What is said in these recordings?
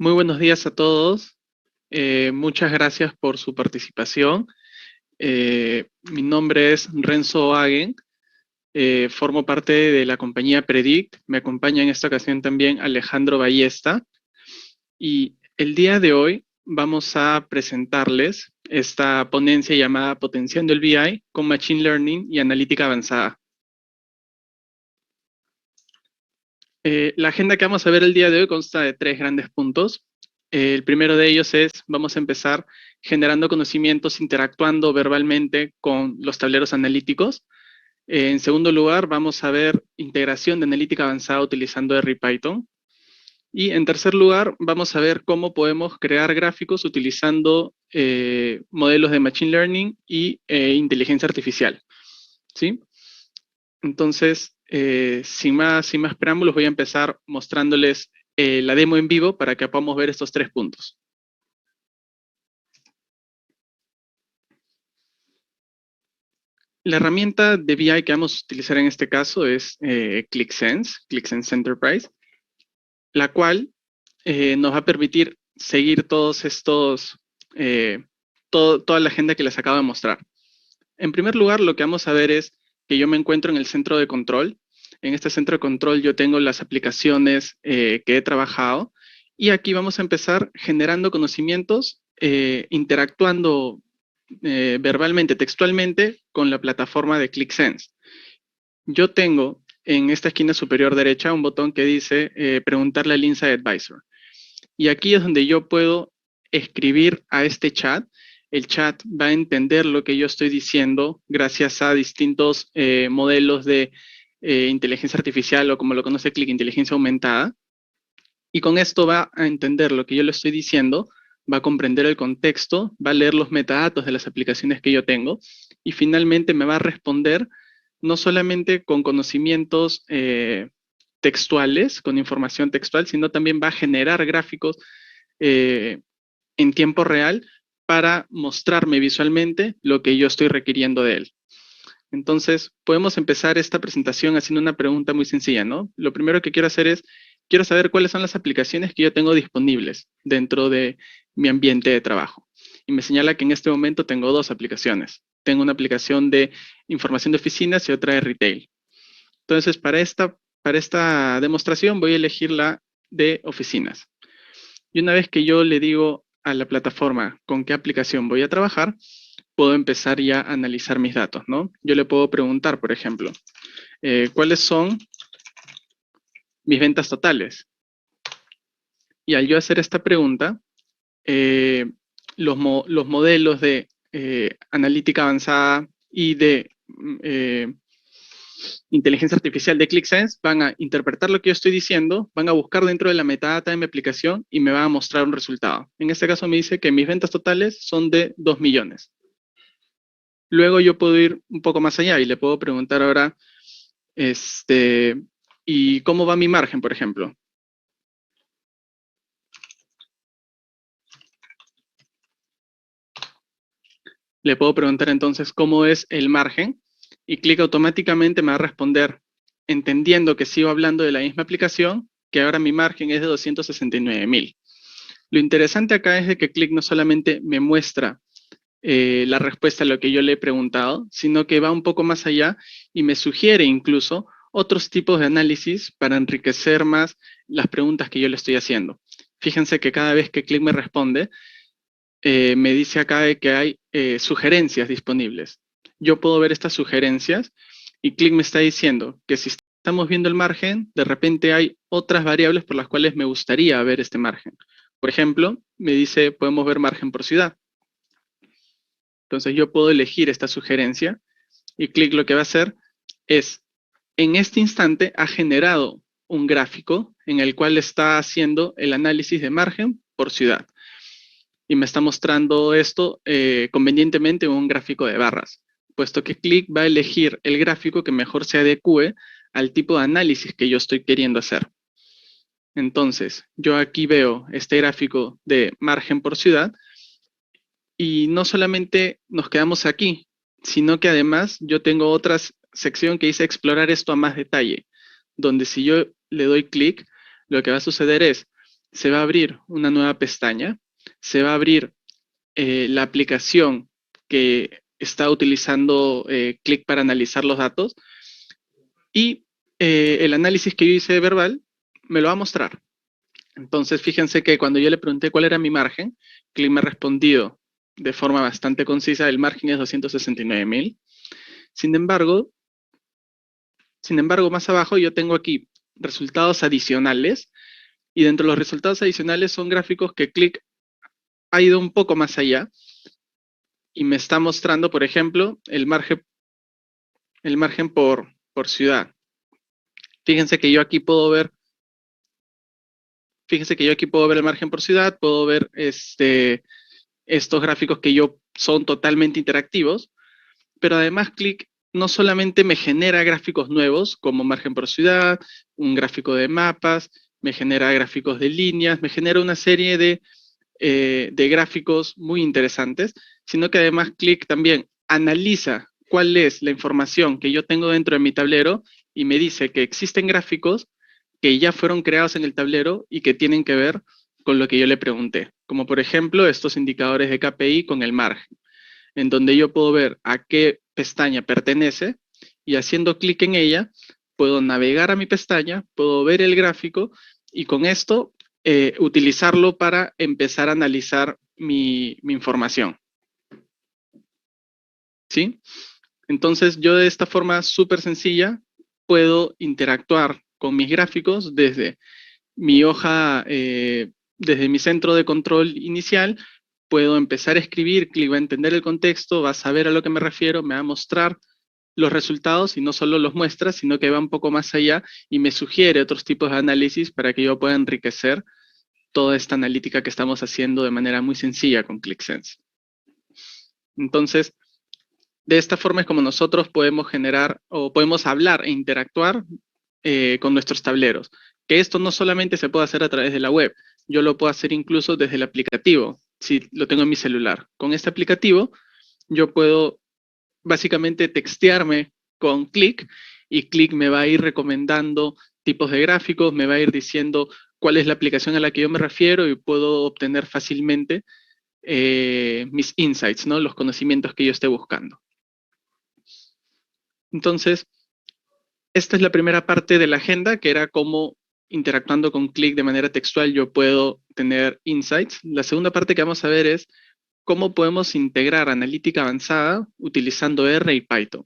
Muy buenos días a todos. Muchas gracias por su participación. Mi nombre es Renzo Hagen. Formo parte de la compañía Predict. Me acompaña en esta ocasión también Alejandro Ballesta. Y el día de hoy vamos a presentarles esta ponencia llamada Potenciando el BI con Machine Learning y Analítica Avanzada. La agenda que vamos a ver el día de hoy consta de 3 grandes puntos. El primero de ellos es, vamos a empezar generando conocimientos, interactuando verbalmente con los tableros analíticos. En segundo lugar, vamos a ver integración de analítica avanzada utilizando R y Python. Y en tercer lugar, vamos a ver cómo podemos crear gráficos utilizando modelos de Machine Learning y inteligencia artificial. ¿Sí? Entonces, sin más preámbulos, voy a empezar mostrándoles la demo en vivo para que podamos ver estos 3 puntos. La herramienta de BI que vamos a utilizar en este caso es ClickSense Enterprise, la cual nos va a permitir seguir todos estos, toda la agenda que les acabo de mostrar. En primer lugar, lo que vamos a ver es que yo me encuentro en el centro de control. En este centro de control yo tengo las aplicaciones que he trabajado y aquí vamos a empezar generando conocimientos, interactuando verbalmente, textualmente con la plataforma de ClickSense. Yo tengo en esta esquina superior derecha un botón que dice preguntarle al Insight Advisor. Y aquí es donde yo puedo escribir a este chat. El chat va a entender lo que yo estoy diciendo gracias a distintos modelos de inteligencia artificial o como lo conoce Click, inteligencia aumentada. Y con esto va a entender lo que yo le estoy diciendo, va a comprender el contexto, va a leer los metadatos de las aplicaciones que yo tengo y finalmente me va a responder no solamente con conocimientos textuales, con información textual, sino también va a generar gráficos en tiempo real para mostrarme visualmente lo que yo estoy requiriendo de él. Entonces, podemos empezar esta presentación haciendo una pregunta muy sencilla, ¿no? Lo primero que quiero hacer es, quiero saber cuáles son las aplicaciones que yo tengo disponibles dentro de mi ambiente de trabajo. Y me señala que en este momento tengo 2 aplicaciones. Tengo una aplicación de información de oficinas y otra de retail. Entonces, para esta demostración voy a elegir la de oficinas. Y una vez que yo le digo a la plataforma con qué aplicación voy a trabajar, puedo empezar ya a analizar mis datos, ¿no? Yo le puedo preguntar, por ejemplo, ¿cuáles son mis ventas totales? Y al yo hacer esta pregunta, los modelos de analítica avanzada y de inteligencia artificial de ClickSense van a interpretar lo que yo estoy diciendo, van a buscar dentro de la metadata de mi aplicación y me van a mostrar un resultado. En este caso me dice que mis ventas totales son de 2 millones. Luego yo puedo ir un poco más allá y le puedo preguntar ahora, ¿y cómo va mi margen, por ejemplo? Le puedo preguntar entonces cómo es el margen y Click automáticamente me va a responder, entendiendo que sigo hablando de la misma aplicación, que ahora mi margen es de 269,000. Lo interesante acá es de que Click no solamente me muestra la respuesta a lo que yo le he preguntado, sino que va un poco más allá y me sugiere incluso otros tipos de análisis para enriquecer más las preguntas que yo le estoy haciendo. Fíjense que cada vez que Click me responde, me dice acá de que hay sugerencias disponibles. Yo puedo ver estas sugerencias y Click me está diciendo que si estamos viendo el margen, de repente hay otras variables por las cuales me gustaría ver este margen. Por ejemplo, me dice, podemos ver margen por ciudad. Entonces yo puedo elegir esta sugerencia y Click lo que va a hacer es, en este instante ha generado un gráfico en el cual está haciendo el análisis de margen por ciudad. Y me está mostrando esto convenientemente en un gráfico de barras, puesto que Click va a elegir el gráfico que mejor se adecue al tipo de análisis que yo estoy queriendo hacer. Entonces, yo aquí veo este gráfico de margen por ciudad y no solamente nos quedamos aquí, sino que además yo tengo otra sección que dice explorar esto a más detalle, donde si yo le doy clic, lo que va a suceder es, se va a abrir una nueva pestaña, se va a abrir la aplicación que está utilizando Click para analizar los datos y el análisis que yo hice verbal me lo va a mostrar. Entonces, fíjense que cuando yo le pregunté cuál era mi margen, Click me ha respondido de forma bastante concisa, el margen es 269.000. Sin embargo, más abajo yo tengo aquí resultados adicionales y dentro de los resultados adicionales son gráficos que Click ha ido un poco más allá y me está mostrando, por ejemplo, el margen por ciudad. Fíjense que yo aquí puedo ver el margen por ciudad, puedo ver estos gráficos que son totalmente interactivos, pero además Click no solamente me genera gráficos nuevos como margen por ciudad, un gráfico de mapas, me genera gráficos de líneas, me genera una serie de gráficos muy interesantes, sino que además Click también analiza cuál es la información que yo tengo dentro de mi tablero y me dice que existen gráficos que ya fueron creados en el tablero y que tienen que ver con lo que yo le pregunté, como por ejemplo estos indicadores de KPI con el margen, en donde yo puedo ver a qué pestaña pertenece y haciendo clic en ella puedo navegar a mi pestaña, puedo ver el gráfico y con esto utilizarlo para empezar a analizar mi información. ¿Sí? Entonces yo de esta forma súper sencilla puedo interactuar con mis gráficos desde mi hoja, desde mi centro de control inicial, puedo empezar a escribir, Click va a entender el contexto, va a saber a lo que me refiero, me va a mostrar los resultados y no solo los muestra, sino que va un poco más allá y me sugiere otros tipos de análisis para que yo pueda enriquecer toda esta analítica que estamos haciendo de manera muy sencilla con ClickSense. Entonces, de esta forma es como nosotros podemos generar o podemos hablar e interactuar con nuestros tableros. Que esto no solamente se puede hacer a través de la web, yo lo puedo hacer incluso desde el aplicativo, si lo tengo en mi celular. Con este aplicativo, yo puedo básicamente textearme con Click y Click me va a ir recomendando tipos de gráficos, me va a ir diciendo cuál es la aplicación a la que yo me refiero y puedo obtener fácilmente mis insights, ¿no? Los conocimientos que yo esté buscando. Entonces, esta es la primera parte de la agenda, que era cómo interactuando con Click de manera textual yo puedo tener insights. La segunda parte que vamos a ver es cómo podemos integrar analítica avanzada utilizando R y Python.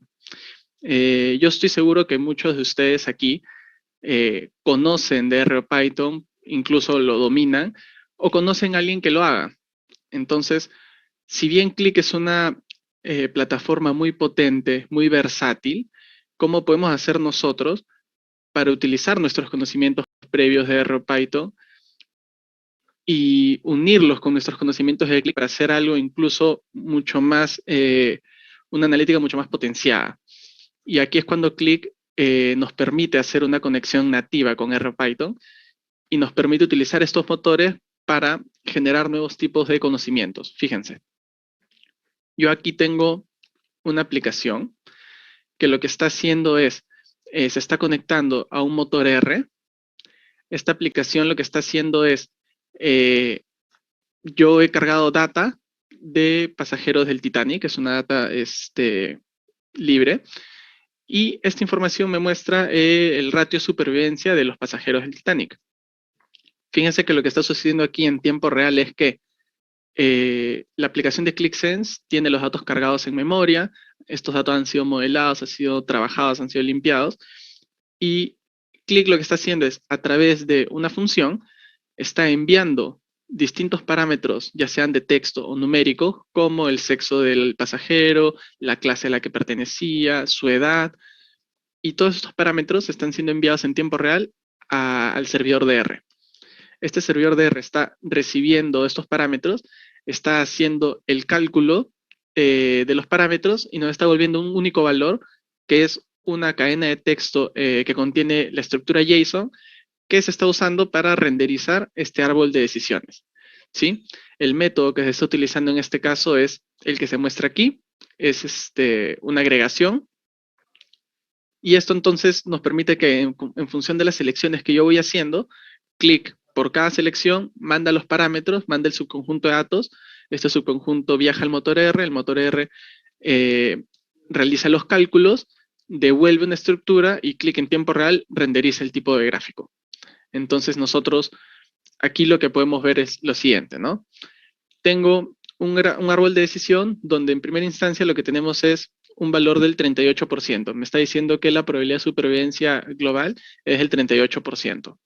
Yo estoy seguro que muchos de ustedes aquí conocen de R o Python, incluso lo dominan, o conocen a alguien que lo haga. Entonces, si bien Click es una plataforma muy potente, muy versátil, ¿cómo podemos hacer nosotros para utilizar nuestros conocimientos previos de R o Python y unirlos con nuestros conocimientos de Click para hacer algo incluso mucho más, una analítica mucho más potenciada? Y aquí es cuando Click nos permite hacer una conexión nativa con R o Python y nos permite utilizar estos motores para generar nuevos tipos de conocimientos. Fíjense, yo aquí tengo una aplicación que lo que está haciendo es, se está conectando a un motor R. Esta aplicación lo que está haciendo es, yo he cargado data de pasajeros del Titanic, es una data libre, y esta información me muestra el ratio de supervivencia de los pasajeros del Titanic. Fíjense que lo que está sucediendo aquí en tiempo real es que la aplicación de ClickSense tiene los datos cargados en memoria, estos datos han sido modelados, han sido trabajados, han sido limpiados, y Click lo que está haciendo es, a través de una función, está enviando distintos parámetros, ya sean de texto o numéricos, como el sexo del pasajero, la clase a la que pertenecía, su edad, y todos estos parámetros están siendo enviados en tiempo real al servidor de R. Este servidor de R está recibiendo estos parámetros, está haciendo el cálculo de los parámetros y nos está volviendo un único valor, que es una cadena de texto que contiene la estructura JSON que se está usando para renderizar este árbol de decisiones. ¿Sí? El método que se está utilizando en este caso es el que se muestra aquí, es una agregación. Y esto entonces nos permite que en función de las selecciones que yo voy haciendo, Click por cada selección, manda los parámetros, manda el subconjunto de datos, este subconjunto viaja al motor R, el motor R realiza los cálculos, devuelve una estructura y clic en tiempo real renderiza el tipo de gráfico. Entonces nosotros aquí lo que podemos ver es lo siguiente, ¿no? Tengo un árbol de decisión donde en primera instancia lo que tenemos es un valor del 38%. Me está diciendo que la probabilidad de supervivencia global es el 38%.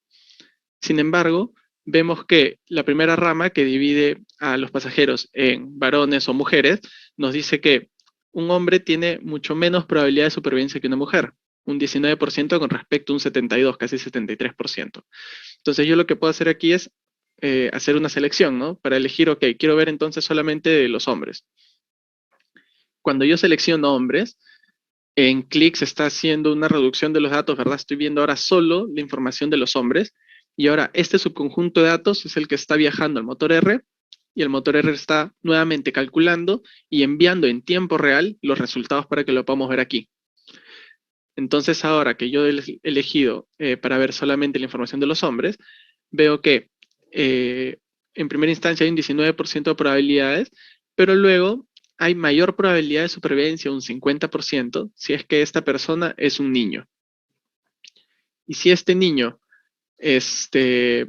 Sin embargo, vemos que la primera rama que divide a los pasajeros en varones o mujeres nos dice que un hombre tiene mucho menos probabilidad de supervivencia que una mujer, un 19% con respecto a un 72, casi 73%. Entonces yo lo que puedo hacer aquí es hacer una selección, ¿no? Para elegir, ok, quiero ver entonces solamente los hombres. Cuando yo selecciono hombres, en clic se está haciendo una reducción de los datos, ¿verdad? Estoy viendo ahora solo la información de los hombres y ahora este subconjunto de datos es el que está viajando al motor R y el motor R está nuevamente calculando y enviando en tiempo real los resultados para que lo podamos ver aquí. Entonces ahora que yo he elegido para ver solamente la información de los hombres, veo que en primera instancia hay un 19% de probabilidades, pero luego hay mayor probabilidad de supervivencia, un 50%, si es que esta persona es un niño. Y si este niño está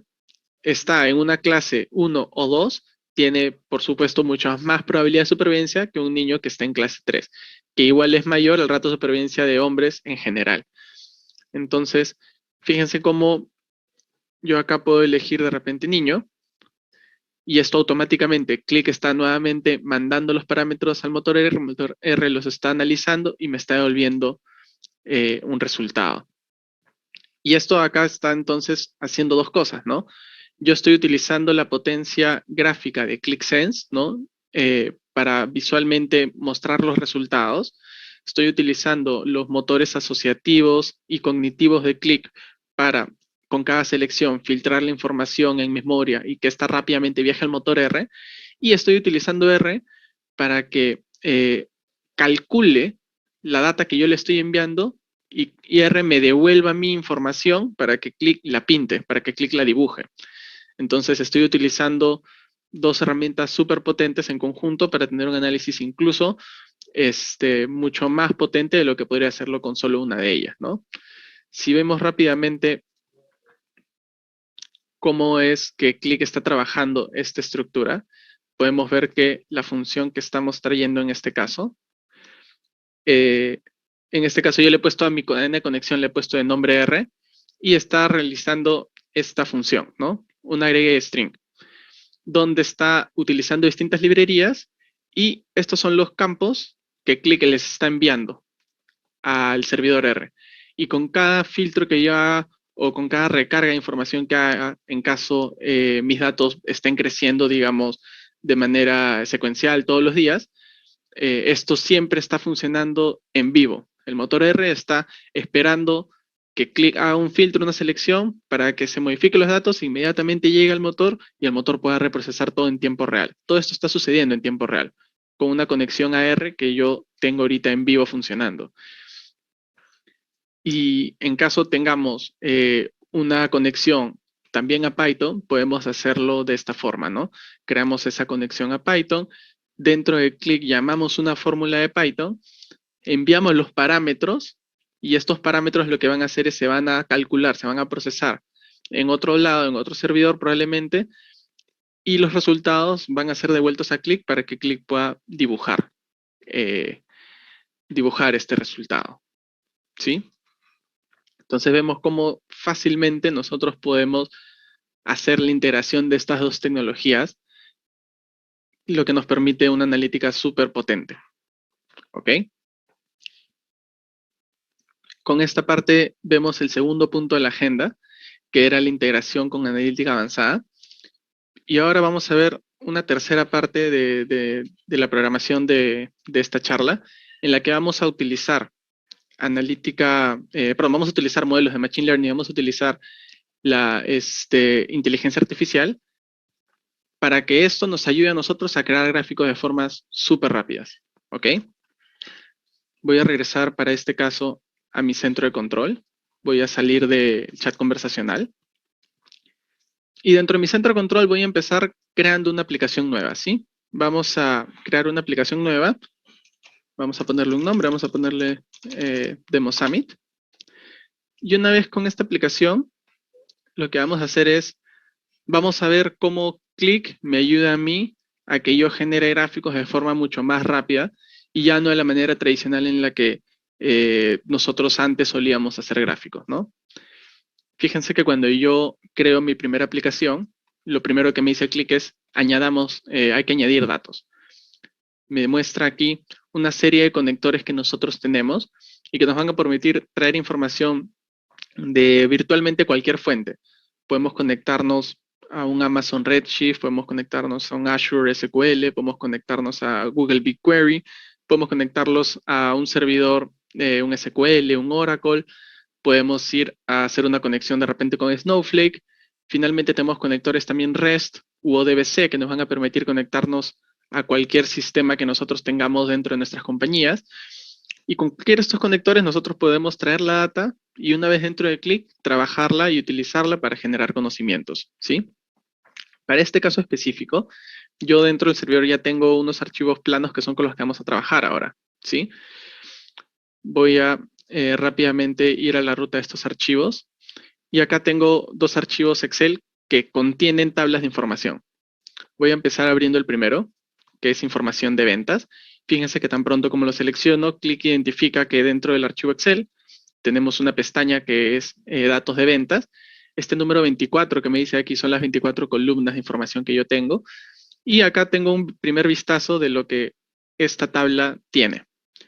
en una clase 1 o 2, tiene, por supuesto, muchas más probabilidad de supervivencia que un niño que está en clase 3, que igual es mayor el rato de supervivencia de hombres en general. Entonces, fíjense cómo yo acá puedo elegir de repente niño, y esto automáticamente, clic está nuevamente mandando los parámetros al motor R, el motor R los está analizando y me está devolviendo un resultado. Y esto acá está entonces haciendo dos cosas, ¿no? Yo estoy utilizando la potencia gráfica de ClickSense, ¿no? Para visualmente mostrar los resultados. Estoy utilizando los motores asociativos y cognitivos de Click para, con cada selección, filtrar la información en memoria y que esta rápidamente viaje al motor R. Y estoy utilizando R para que calcule la data que yo le estoy enviando y R me devuelva mi información para que Click la pinte, para que Click la dibuje. Entonces estoy utilizando dos herramientas súper potentes en conjunto para tener un análisis incluso mucho más potente de lo que podría hacerlo con solo una de ellas, ¿no? Si vemos rápidamente cómo es que Click está trabajando esta estructura, podemos ver que la función que estamos trayendo en este caso, yo le he puesto a mi cadena de conexión, le he puesto de nombre R y está realizando esta función, ¿no? Un agregue de string, donde está utilizando distintas librerías y estos son los campos que Click les está enviando al servidor R. Y con cada filtro que yo haga o con cada recarga de información que haga, en caso mis datos estén creciendo, digamos, de manera secuencial todos los días, esto siempre está funcionando en vivo. El motor R está esperando que Click haga un filtro, una selección, para que se modifiquen los datos, inmediatamente llegue al motor y el motor pueda reprocesar todo en tiempo real. Todo esto está sucediendo en tiempo real, con una conexión a R que yo tengo ahorita en vivo funcionando. Y en caso tengamos una conexión también a Python, podemos hacerlo de esta forma, ¿no? Creamos esa conexión a Python. Dentro de Click llamamos una fórmula de Python, enviamos los parámetros y estos parámetros lo que van a hacer es se van a calcular, se van a procesar en otro lado, en otro servidor probablemente, y los resultados van a ser devueltos a Click para que Click pueda dibujar este resultado, ¿sí? Entonces vemos cómo fácilmente nosotros podemos hacer la integración de estas dos tecnologías, lo que nos permite una analítica súper potente. ¿Ok? Con esta parte vemos el segundo punto de la agenda, que era la integración con analítica avanzada. Y ahora vamos a ver una tercera parte de la programación de esta charla, en la que vamos a utilizar vamos a utilizar modelos de Machine Learning, vamos a utilizar la inteligencia artificial para que esto nos ayude a nosotros a crear gráficos de formas súper rápidas. ¿Ok? Voy a regresar para este caso a mi centro de control. Voy a salir del chat conversacional. Y dentro de mi centro de control voy a empezar creando una aplicación nueva, ¿sí? Vamos a crear una aplicación nueva. Vamos a ponerle un nombre, vamos a ponerle Demo Summit. Y una vez con esta aplicación, lo que vamos a hacer es, vamos a ver cómo Click me ayuda a mí a que yo genere gráficos de forma mucho más rápida y ya no de la manera tradicional en la que nosotros antes solíamos hacer gráficos, ¿no? Fíjense que cuando yo creo mi primera aplicación, lo primero que me dice Click es, hay que añadir datos. Me muestra aquí una serie de conectores que nosotros tenemos y que nos van a permitir traer información de virtualmente cualquier fuente. Podemos conectarnos a un Amazon Redshift, podemos conectarnos a un Azure SQL, podemos conectarnos a Google BigQuery, podemos conectarlos a un servidor, un SQL, un Oracle, podemos ir a hacer una conexión de repente con Snowflake. Finalmente tenemos conectores también REST u ODBC que nos van a permitir conectarnos a cualquier sistema que nosotros tengamos dentro de nuestras compañías. Y con cualquiera de estos conectores nosotros podemos traer la data y una vez dentro de Click, trabajarla y utilizarla para generar conocimientos, ¿sí? Para este caso específico, yo dentro del servidor ya tengo unos archivos planos que son con los que vamos a trabajar ahora, ¿sí? Voy a rápidamente ir a la ruta de estos archivos y acá tengo dos archivos Excel que contienen tablas de información. Voy a empezar abriendo el primero, que es información de ventas. Fíjense que tan pronto como lo selecciono, Click identifica que dentro del archivo Excel tenemos una pestaña que es datos de ventas. Este número 24 que me dice aquí son las 24 columnas de información que yo tengo. Y acá tengo un primer vistazo de lo que esta tabla tiene.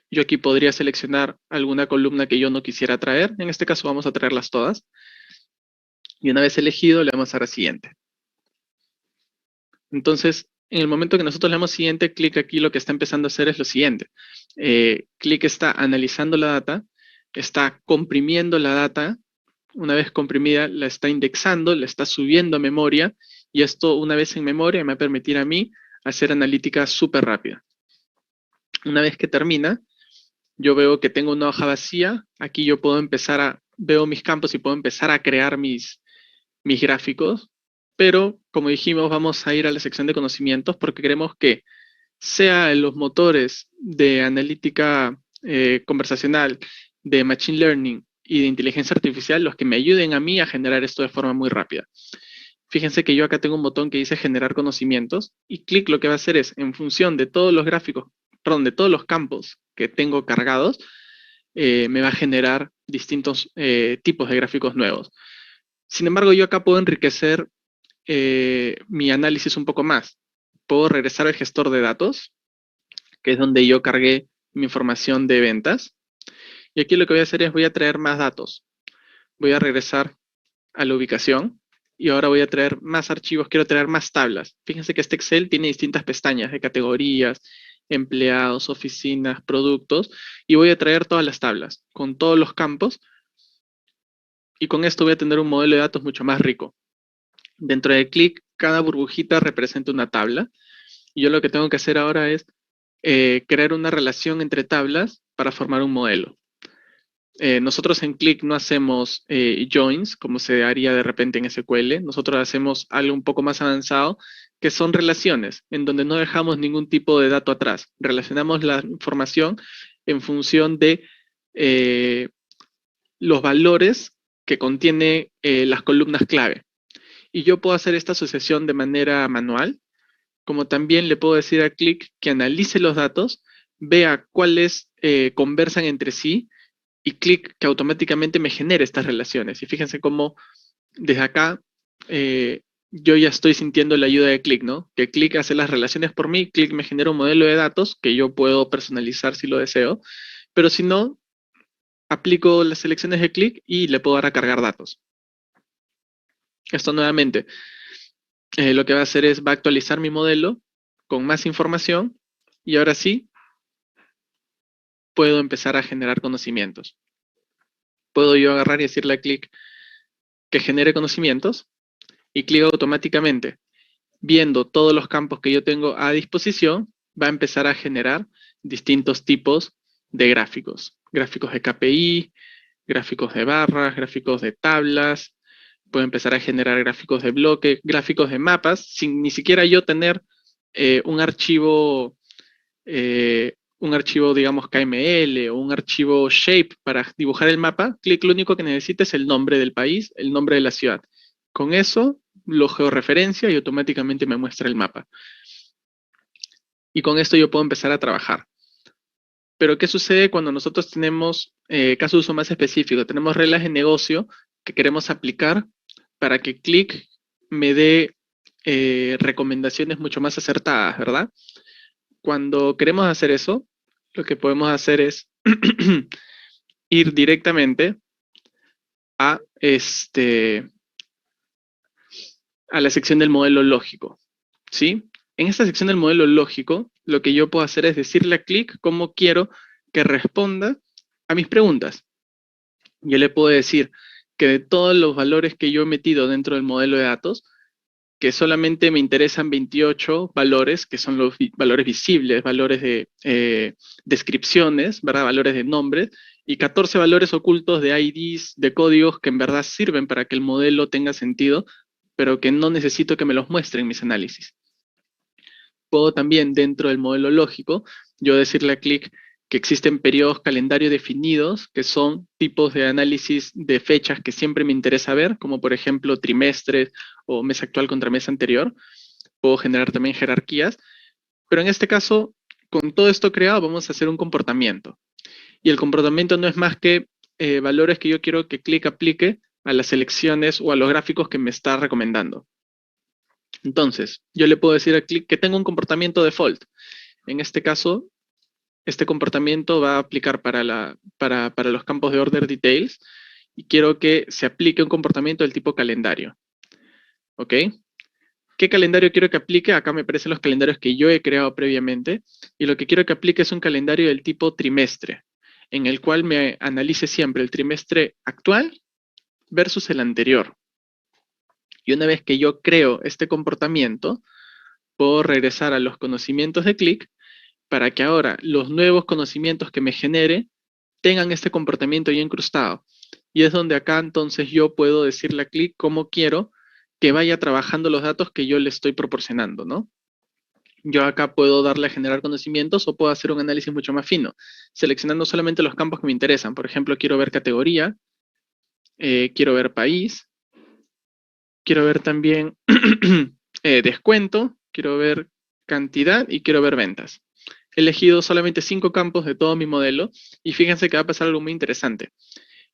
Yo aquí podría seleccionar alguna columna que yo no quisiera traer. En este caso vamos a traerlas todas. Y una vez elegido, le vamos a dar a siguiente. Entonces, en el momento que nosotros le damos siguiente, Click aquí lo que está empezando a hacer es lo siguiente. Click está analizando la data, está comprimiendo la data. Una vez comprimida, la está indexando, la está subiendo a memoria. Y esto, una vez en memoria, me va a permitir a mí hacer analítica súper rápida. Una vez que termina, yo veo que tengo una hoja vacía. Aquí yo puedo veo mis campos y puedo empezar a crear mis gráficos. Pero, como dijimos, vamos a ir a la sección de conocimientos porque queremos que sea los motores de analítica conversacional, de machine learning y de inteligencia artificial los que me ayuden a mí a generar esto de forma muy rápida. Fíjense que yo acá tengo un botón que dice generar conocimientos y Click lo que va a hacer es, en función de todos los gráficos, perdón, de todos los campos que tengo cargados, me va a generar distintos tipos de gráficos nuevos. Sin embargo, yo acá puedo enriquecer mi análisis un poco más. Puedo regresar al gestor de datos, que es donde yo cargué mi información de ventas. Y aquí lo que voy a hacer es voy a traer más datos. Voy a regresar a la ubicación y ahora voy a traer más archivos, quiero traer más tablas. Fíjense que este Excel tiene distintas pestañas de categorías, empleados, oficinas, productos, y voy a traer todas las tablas con todos los campos y con esto voy a tener un modelo de datos mucho más rico. Dentro de Click, cada burbujita representa una tabla y yo lo que tengo que hacer ahora es crear una relación entre tablas para formar un modelo. Nosotros en Click no hacemos joins, como se haría de repente en SQL. Nosotros hacemos algo un poco más avanzado, que son relaciones, en donde no dejamos ningún tipo de dato atrás. Relacionamos la información en función de los valores que contiene las columnas clave. Y yo puedo hacer esta asociación de manera manual, como también le puedo decir a Click que analice los datos, vea cuáles conversan entre sí y Click que automáticamente me genere estas relaciones. Y fíjense cómo desde acá yo ya estoy sintiendo la ayuda de Click, ¿no? Que Click hace las relaciones por mí, Click me genera un modelo de datos que yo puedo personalizar si lo deseo, pero si no, aplico las selecciones de Click y le puedo dar a cargar datos. Esto nuevamente, lo que va a hacer es va a actualizar mi modelo con más información y ahora sí puedo empezar a generar conocimientos. Puedo yo agarrar y decirle a Click que genere conocimientos y Click automáticamente, viendo todos los campos que yo tengo a disposición, va a empezar a generar distintos tipos de gráficos. Gráficos de KPI, gráficos de barras, gráficos de tablas, puedo empezar a generar gráficos de bloque, gráficos de mapas, sin ni siquiera yo tener un archivo, digamos, KML o un archivo shape para dibujar el mapa. Click lo único que necesita es el nombre del país, el nombre de la ciudad. Con eso lo georreferencia y automáticamente me muestra el mapa. Y con esto yo puedo empezar a trabajar. Pero ¿qué sucede cuando nosotros tenemos caso de uso más específico? Tenemos reglas de negocio que queremos aplicar para que Click me dé recomendaciones mucho más acertadas, ¿verdad? Cuando queremos hacer eso, lo que podemos hacer es ir directamente a, a la sección del modelo lógico, ¿sí? En esta sección del modelo lógico, lo que yo puedo hacer es decirle a Click cómo quiero que responda a mis preguntas. Yo le puedo decir que de todos los valores que yo he metido dentro del modelo de datos, que solamente me interesan 28 valores, que son los valores visibles, valores de descripciones, ¿verdad? Valores de nombres, y 14 valores ocultos de IDs, de códigos que en verdad sirven para que el modelo tenga sentido, pero que no necesito que me los muestren mis análisis. Puedo también, dentro del modelo lógico, yo decirle a Click que existen periodos calendario definidos, que son tipos de análisis de fechas que siempre me interesa ver, como por ejemplo trimestres o mes actual contra mes anterior. Puedo generar también jerarquías, pero en este caso, con todo esto creado, vamos a hacer un comportamiento. Y el comportamiento no es más que valores que yo quiero que Click aplique a las selecciones o a los gráficos que me está recomendando. Entonces, yo le puedo decir a Click que tenga un comportamiento default. En este caso, este comportamiento va a aplicar para los campos de order details y quiero que se aplique un comportamiento del tipo calendario. ¿Ok? ¿Qué calendario quiero que aplique? Acá me aparecen los calendarios que yo he creado previamente y lo que quiero que aplique es un calendario del tipo trimestre, en el cual me analice siempre el trimestre actual versus el anterior. Y una vez que yo creo este comportamiento, puedo regresar a los conocimientos de Click para que ahora los nuevos conocimientos que me genere tengan este comportamiento ya incrustado. Y es donde acá entonces yo puedo decirle a Click cómo quiero que vaya trabajando los datos que yo le estoy proporcionando, ¿no? Yo acá puedo darle a generar conocimientos o puedo hacer un análisis mucho más fino, seleccionando solamente los campos que me interesan. Por ejemplo, quiero ver categoría, quiero ver país, quiero ver también descuento, quiero ver cantidad y quiero ver ventas. He elegido solamente 5 campos de todo mi modelo y fíjense que va a pasar algo muy interesante.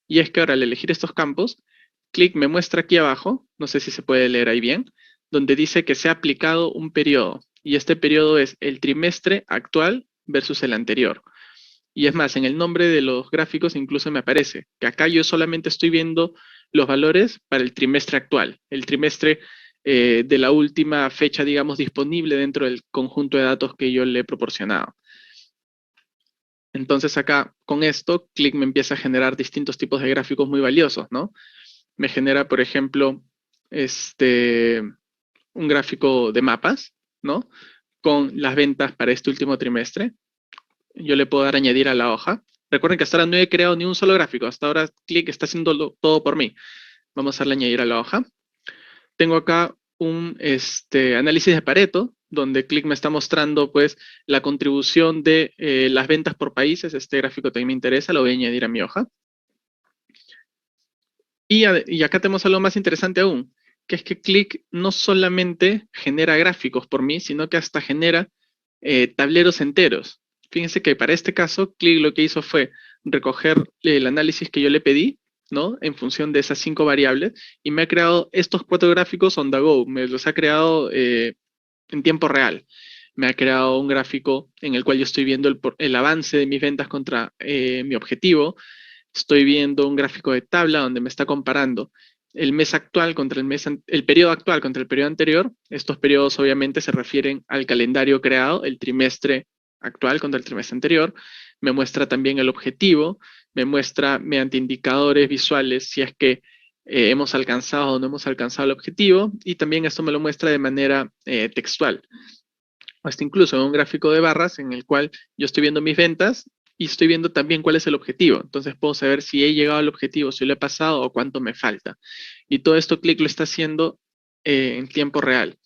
Y es que ahora al elegir estos campos, Click me muestra aquí abajo, no sé si se puede leer ahí bien, donde dice que se ha aplicado un periodo. Y este periodo es el trimestre actual versus el anterior. Y es más, en el nombre de los gráficos incluso me aparece que acá yo solamente estoy viendo los valores para el trimestre actual, el trimestre de la última fecha, digamos, disponible dentro del conjunto de datos que yo le he proporcionado. Entonces acá, con esto, Click me empieza a generar distintos tipos de gráficos muy valiosos, ¿no? Me genera, por ejemplo, un gráfico de mapas, ¿no? Con las ventas para este último trimestre. Yo le puedo dar a añadir a la hoja. Recuerden que hasta ahora no he creado ni un solo gráfico. Hasta ahora Click está haciendo todo por mí. Vamos a darle a añadir a la hoja. Tengo acá un análisis de Pareto, donde Click me está mostrando pues la contribución de las ventas por países. Este gráfico también me interesa, lo voy a añadir a mi hoja. Y acá tenemos algo más interesante aún, que es que Click no solamente genera gráficos por mí, sino que hasta genera tableros enteros. Fíjense que para este caso, Click lo que hizo fue recoger el análisis que yo le pedí, ¿no? En función de esas 5 variables, y me ha creado estos 4 gráficos on the go. Me los ha creado en tiempo real. Me ha creado un gráfico en el cual yo estoy viendo el avance de mis ventas contra mi objetivo. Estoy viendo un gráfico de tabla donde me está comparando el mes actual contra el periodo actual contra el periodo anterior. Estos periodos obviamente se refieren al calendario creado, el trimestre actual contra el trimestre anterior. Me muestra también el objetivo, me muestra mediante indicadores visuales si es que hemos alcanzado o no hemos alcanzado el objetivo, y también esto me lo muestra de manera textual. Hasta incluso en un gráfico de barras en el cual yo estoy viendo mis ventas y estoy viendo también cuál es el objetivo. Entonces puedo saber si he llegado al objetivo, si lo he pasado o cuánto me falta. Y todo esto Click lo está haciendo en tiempo real.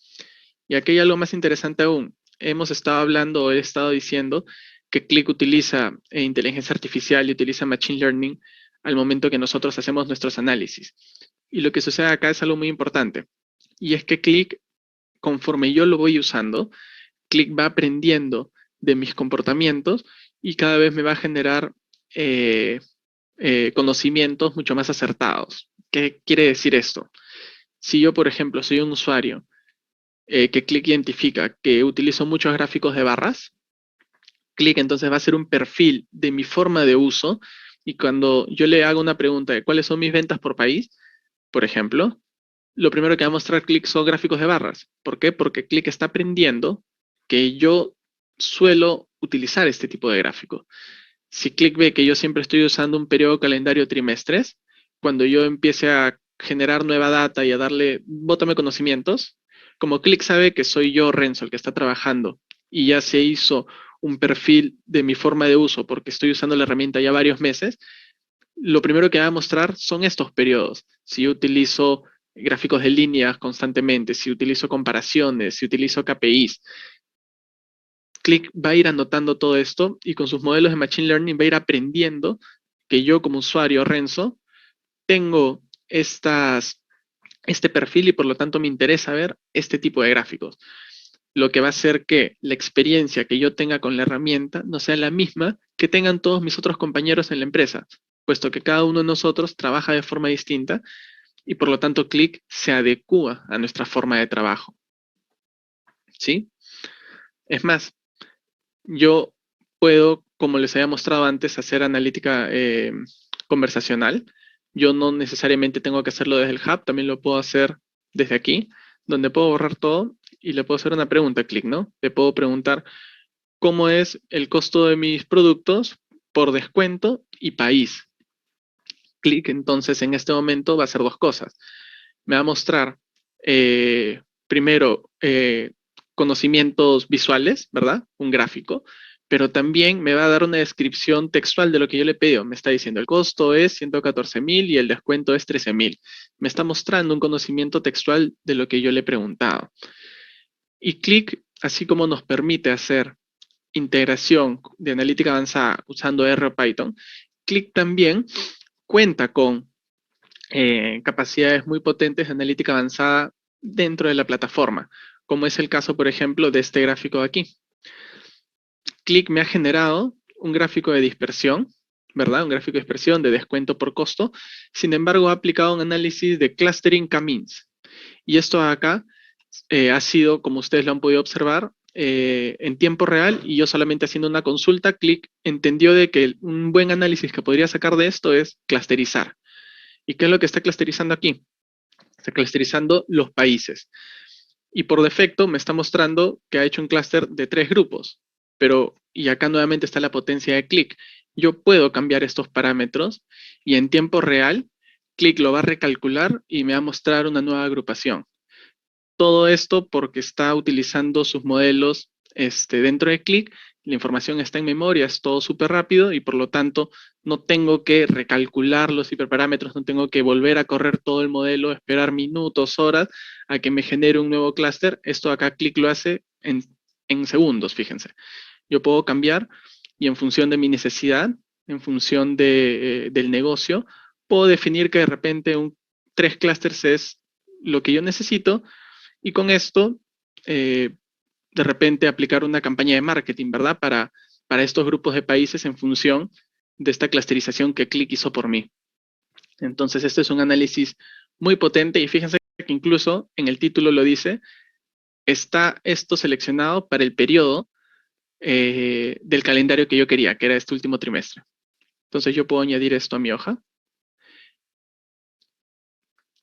Y aquí hay algo más interesante aún. Hemos estado hablando o he estado diciendo que Click utiliza inteligencia artificial y utiliza machine learning al momento que nosotros hacemos nuestros análisis. Y lo que sucede acá es algo muy importante. Y es que Click, conforme yo lo voy usando, Click va aprendiendo de mis comportamientos y cada vez me va a generar eh, conocimientos mucho más acertados. ¿Qué quiere decir esto? Si yo, por ejemplo, soy un usuario que Click identifica que utilizo muchos gráficos de barras, Click entonces va a hacer un perfil de mi forma de uso y cuando yo le hago una pregunta de cuáles son mis ventas por país, por ejemplo, lo primero que va a mostrar Click son gráficos de barras. ¿Por qué? Porque Click está aprendiendo que yo suelo utilizar este tipo de gráfico. Si Click ve que yo siempre estoy usando un periodo calendario trimestres, cuando yo empiece a generar nueva data y a darle, bótame conocimientos, como Click sabe que soy yo, Renzo, el que está trabajando y ya se hizo un perfil de mi forma de uso porque estoy usando la herramienta ya varios meses, lo primero que va a mostrar son estos periodos. Si yo utilizo gráficos de líneas constantemente, si utilizo comparaciones, si utilizo KPIs, Click va a ir anotando todo esto y con sus modelos de Machine Learning va a ir aprendiendo que yo como usuario, Renzo, tengo este perfil y por lo tanto me interesa ver este tipo de gráficos. Lo que va a hacer que la experiencia que yo tenga con la herramienta no sea la misma que tengan todos mis otros compañeros en la empresa, puesto que cada uno de nosotros trabaja de forma distinta y por lo tanto Click se adecúa a nuestra forma de trabajo. ¿Sí? Es más, yo puedo, como les había mostrado antes, hacer analítica conversacional. Yo no necesariamente tengo que hacerlo desde el hub, también lo puedo hacer desde aquí, donde puedo borrar todo y le puedo hacer una pregunta a Click, ¿no? Le puedo preguntar cómo es el costo de mis productos por descuento y país. Click entonces en este momento va a hacer dos cosas. Me va a mostrar primero conocimientos visuales, ¿verdad? Un gráfico, pero también me va a dar una descripción textual de lo que yo le he pedido. Me está diciendo el costo es 114,000 y el descuento es 13,000. Me está mostrando un conocimiento textual de lo que yo le he preguntado. Y Click, así como nos permite hacer integración de analítica avanzada usando R o Python, Click también cuenta con capacidades muy potentes de analítica avanzada dentro de la plataforma, como es el caso, por ejemplo, de este gráfico de aquí. Click me ha generado un gráfico de dispersión, ¿verdad? Un gráfico de dispersión de descuento por costo. Sin embargo, ha aplicado un análisis de clustering K-means. Y esto acá ha sido, como ustedes lo han podido observar, en tiempo real y yo solamente haciendo una consulta, Click entendió de que un buen análisis que podría sacar de esto es clusterizar. ¿Y qué es lo que está clusterizando aquí? Está clusterizando los países. Y por defecto me está mostrando que ha hecho un clúster de 3 grupos. Pero, y acá nuevamente está la potencia de Click. Yo puedo cambiar estos parámetros y en tiempo real, Click lo va a recalcular y me va a mostrar una nueva agrupación. Todo esto porque está utilizando sus modelos dentro de Click, la información está en memoria, es todo súper rápido y por lo tanto no tengo que recalcular los hiperparámetros, no tengo que volver a correr todo el modelo, esperar minutos, horas a que me genere un nuevo clúster. Esto acá Click lo hace en segundos, fíjense. Yo puedo cambiar y en función de mi necesidad, en función del negocio, puedo definir que de repente 3 clústeres es lo que yo necesito y con esto, de repente aplicar una campaña de marketing, ¿verdad? Para estos grupos de países en función de esta clusterización que Click hizo por mí. Entonces, este es un análisis muy potente y fíjense que incluso en el título lo dice, está esto seleccionado para el periodo del calendario que yo quería, que era este último trimestre. Entonces, yo puedo añadir esto a mi hoja.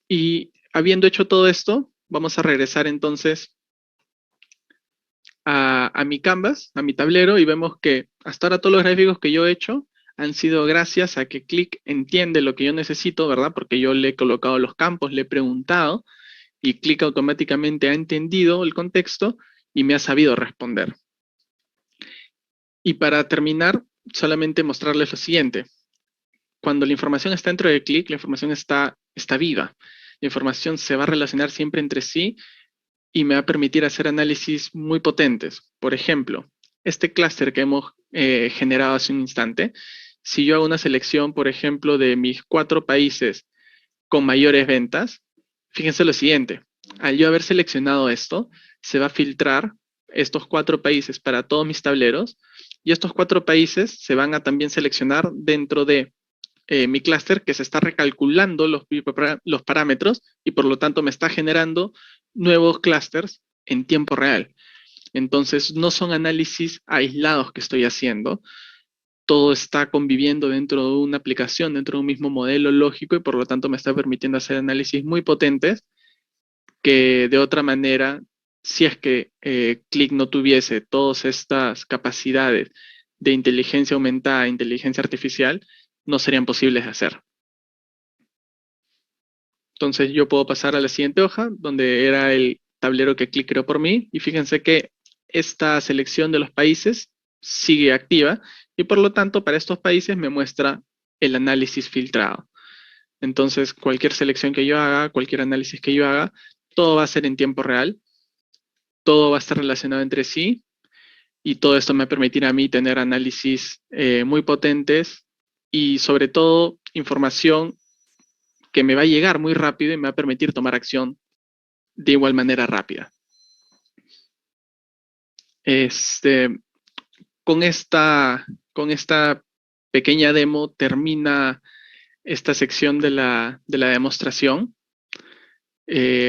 Y habiendo hecho todo esto, vamos a regresar entonces a mi canvas, a mi tablero, y vemos que hasta ahora todos los gráficos que yo he hecho han sido gracias a que Click entiende lo que yo necesito, ¿verdad? Porque yo le he colocado los campos, le he preguntado, y Click automáticamente ha entendido el contexto y me ha sabido responder. Y para terminar, solamente mostrarles lo siguiente. Cuando la información está dentro de Qlik, la información está viva. La información se va a relacionar siempre entre sí y me va a permitir hacer análisis muy potentes. Por ejemplo, este clúster que hemos generado hace un instante, si yo hago una selección, por ejemplo, de mis 4 países con mayores ventas, fíjense lo siguiente, al yo haber seleccionado esto, se va a filtrar estos 4 países para todos mis tableros y estos 4 países se van a también seleccionar dentro de mi clúster, que se está recalculando los parámetros y por lo tanto me está generando nuevos clústeres en tiempo real. Entonces no son análisis aislados que estoy haciendo, todo está conviviendo dentro de una aplicación, dentro de un mismo modelo lógico y por lo tanto me está permitiendo hacer análisis muy potentes que de otra manera, si es que Qlik no tuviese todas estas capacidades de inteligencia aumentada, inteligencia artificial, no serían posibles de hacer. Entonces yo puedo pasar a la siguiente hoja, donde era el tablero que Qlik creó por mí, y fíjense que esta selección de los países sigue activa, y por lo tanto para estos países me muestra el análisis filtrado. Entonces cualquier selección que yo haga, cualquier análisis que yo haga, todo va a ser en tiempo real, todo va a estar relacionado entre sí, y todo esto me permitirá a mí tener análisis muy potentes y sobre todo información que me va a llegar muy rápido y me va a permitir tomar acción de igual manera rápida. Con esta pequeña demo termina esta sección de la demostración.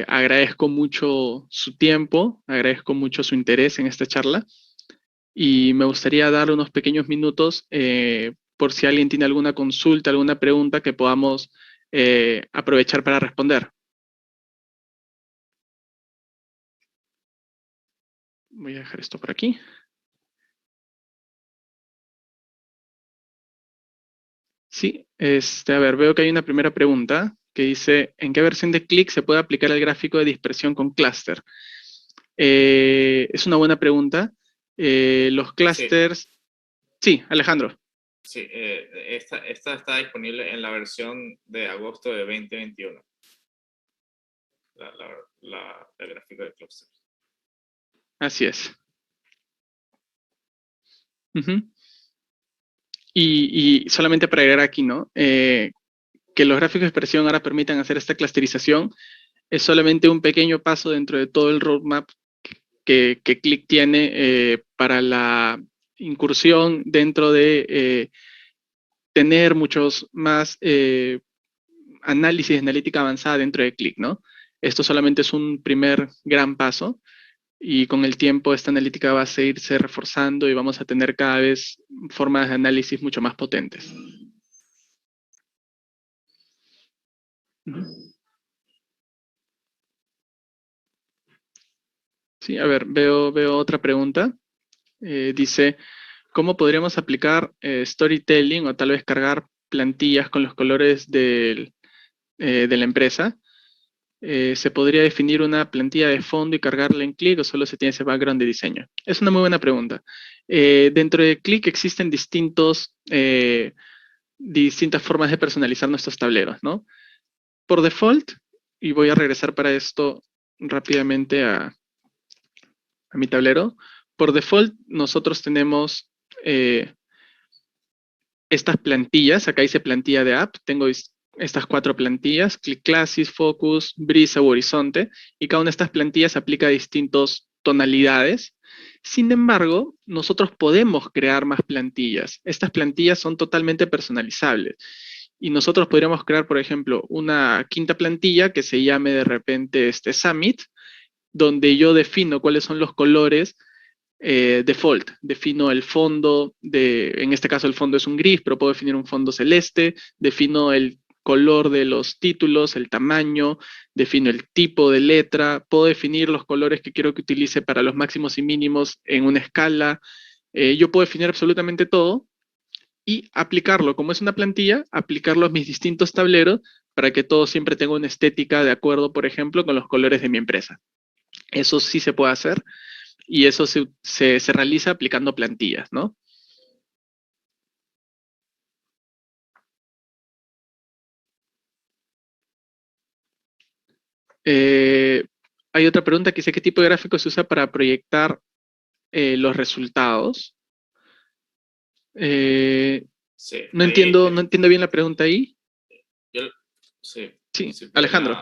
Agradezco mucho su tiempo, agradezco mucho su interés en esta charla y me gustaría dar unos pequeños minutos por si alguien tiene alguna consulta, alguna pregunta que podamos aprovechar para responder. Voy a dejar esto por aquí. Sí, a ver, veo que hay una primera pregunta que dice, ¿en qué versión de Qlik se puede aplicar el gráfico de dispersión con clúster? Es una buena pregunta. Los clústeres... Sí, Alejandro. Sí, esta está disponible en la versión de agosto de 2021. El gráfico de clúster. Así es. Y solamente para agregar aquí, ¿no? Que los gráficos de expresión ahora permitan hacer esta clusterización es solamente un pequeño paso dentro de todo el roadmap que Qlik tiene para la incursión dentro de tener muchos más análisis de analítica avanzada dentro de Qlik, ¿no? Esto solamente es un primer gran paso y con el tiempo esta analítica va a seguirse reforzando y vamos a tener cada vez formas de análisis mucho más potentes. Sí, a ver, veo otra pregunta. Dice, ¿cómo podríamos aplicar storytelling o tal vez cargar plantillas con los colores de la empresa? ¿Se podría definir una plantilla de fondo y cargarla en Qlik o solo se tiene ese background de diseño? Es una muy buena pregunta. Dentro de Qlik existen distintas formas de personalizar nuestros tableros, ¿no? Por default, y voy a regresar para esto rápidamente a mi tablero. Por default, nosotros tenemos estas plantillas. Acá dice plantilla de app. Tengo estas 4 plantillas: Qlik Classic, Focus, Brisa u Horizonte. Y cada una de estas plantillas aplica distintas tonalidades. Sin embargo, nosotros podemos crear más plantillas. Estas plantillas son totalmente personalizables. Y nosotros podríamos crear, por ejemplo, una quinta plantilla que se llame de repente Summit, donde yo defino cuáles son los colores default. Defino el fondo, en este caso el fondo es un gris, pero puedo definir un fondo celeste, defino el color de los títulos, el tamaño, defino el tipo de letra, puedo definir los colores que quiero que utilice para los máximos y mínimos en una escala. Yo puedo definir absolutamente todo y aplicarlo, como es una plantilla, aplicarlo a mis distintos tableros para que todo siempre tenga una estética de acuerdo, por ejemplo, con los colores de mi empresa. Eso sí se puede hacer y eso se realiza aplicando plantillas, ¿no? Hay otra pregunta que dice, ¿qué tipo de gráfico se usa para proyectar los resultados? Sí, No ahí entiendo, no entiendo bien la pregunta ahí. yo, sí, Sí, sí Alejandro.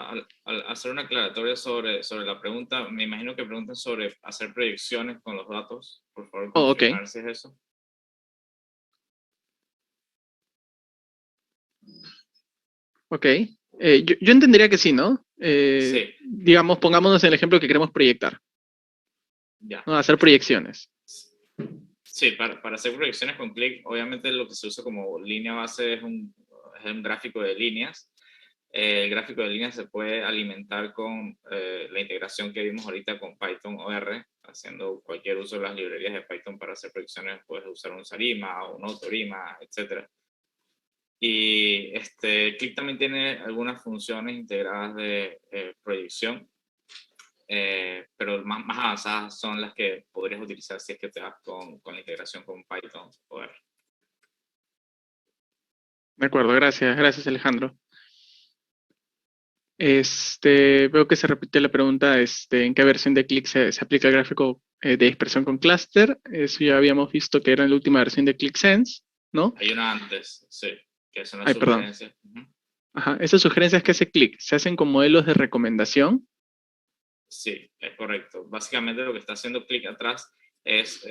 podría hacer una aclaratoria sobre la pregunta. Me imagino que preguntan sobre hacer proyecciones con los datos. Por favor, Oh, ok, confirmar si es eso. ok. Yo entendería que sí, ¿no? Sí, Digamos, pongámonos en el ejemplo que queremos proyectar, ya. ¿no? Hacer proyecciones. Sí, para hacer proyecciones con clic, obviamente lo que se usa como línea base es un gráfico de líneas. El gráfico de líneas se puede alimentar con la integración que vimos ahorita con Python OR, haciendo cualquier uso de las librerías de Python para hacer proyecciones. Puedes usar un Sarima o un Autorima, etc. Y Click también tiene algunas funciones integradas de proyección, pero más avanzadas son las que podrías utilizar si es que te vas con la integración con Python OR. De acuerdo, gracias Alejandro. Veo que se repitió la pregunta, ¿en qué versión de Click se aplica el gráfico de dispersión con clúster? Eso ya habíamos visto que era en la última versión de ClickSense, ¿no? Hay una antes, sí, que son las Ay, perdón. sugerencias. Ajá, esas sugerencias que hace Click, ¿se hacen con modelos de recomendación? Sí, es correcto. Básicamente lo que está haciendo Click atrás es